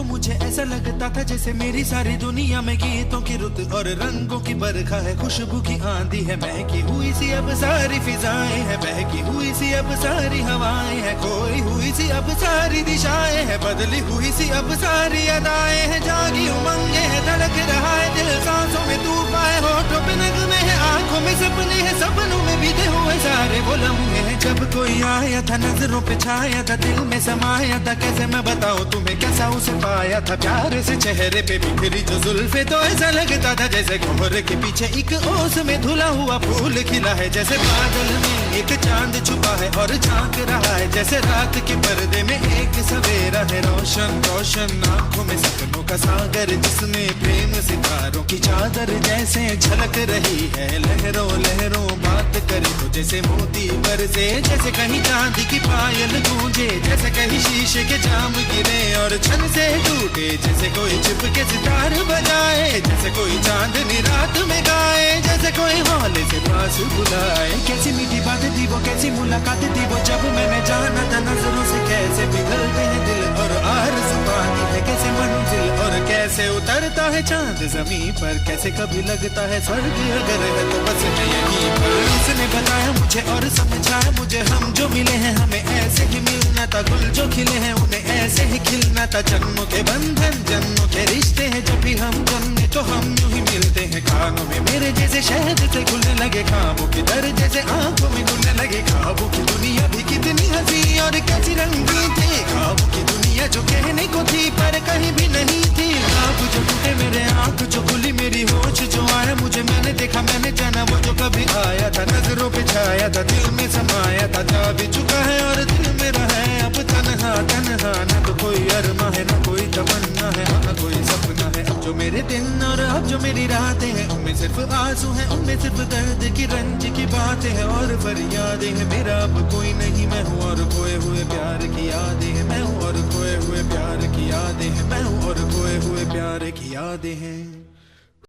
तो मुझे ऐसा लगता था जैसे मेरी सारी दुनिया में गीतों की रुत और रंगों की बरखा है, खुशबू की आंधी है, महकी हुई सी अब सारी फिजाएं है, बहकी हुई सी अब सारी हवाएं है, खोई हुई सी अब सारी दिशाएं है, बदली हुई सी अब सारी अदाएं है, जागी उमंगे है, धड़क रहा है दिल, सांसों में तूफान है, होठों पे नगमे है, आंखों में सपने हैं, सपनों में बीते हुए सारे वो लम्हे हैं। जब कोई आया था नजरों पे छाया था, दिल में समाया था, कैसे मैं बताऊं तुम्हें कैसा उसे पाया था, प्यार से चेहरे पे बिखरी जो जुल्फे, तो ऐसा लगता था जैसे कोहरे के पीछे एक ओस में धुला हुआ फूल खिला है, जैसे बादल में एक चांद छुपा है और झांक रहा है, जैसे रात के पर्दे में एक सवेरा है, रोशन रोशन आंखों में सपनों का सागर, जिसमें प्रेम सितारों की चादर जैसे झलक रही है, लहरों लहरों बात करे तो जैसे मोती बरसे, जैसे कहीं चांदी की पायल गूंजे, जैसे कहीं शीशे के जाम गिरे और छन से टूटे, जैसे कोई चुप के सितार बजाए, जैसे कोई चांदनी रात में गाए, जैसे कोई हौले से पास बुलाए। कैसी मीठी बात थी वो, कैसी मुलाकात थी वो, जब मैंने जाना था नजरों से कैसे पिघलते हैं दिल और आरज़ू पाती है कैसे मंजिल, और कैसे उतरता है चांद जमीन पर, कैसे कभी लगता है स्वर्ग अगर है तो बस है यहीं पर। उसने बताया मुझे और समझाया मुझे, हम जो मिले हैं हमें ऐसे ही मिलना था, गुल जो खिले हैं उन्हें ऐसे ही खिलना था, जन्मों के बंधन जन्मों के रिश्ते हैं, जब भी हम जन्मे तो हम यूं ही मिलते हैं, कानों में मेरे जैसे शहद से घुलने लगे, ख्वाबों की दर जैसे आंखों में घुलने लगे, ख्वाबों की दुनिया भी कितनी हंसी और कैसी रंगी थी, ख्वाबों की दुनिया जो कहने को थी पर कहीं भी नहीं थी, ख्वाब जो टूटे मेरे आंख जो खुली मेरी होश जो आया मुझे, मैंने देखा मैंने जाना वो जो कभी आया था, नजरों पे छाया था, दिल में समाया था, जा भी चुका है और दिल मेरा है अब तन्हा तन्हा, न तो कोई अरमा है न कोई तमन्ना है, न कोई सपना है, अब जो मेरे दिन और अब जो मेरी रातें हैं उनमें सिर्फ आंसू हैं, उनमें सिर्फ दर्द की रंज की बातें हैं और फरियादें हैं, मेरा अब कोई नहीं, मैं हूँ और खोए हुए प्यार की यादें हैं, मैं हूँ और खोए हुए प्यार की यादें हैं, मैं हूँ और खोए हुए प्यार की यादें हैं।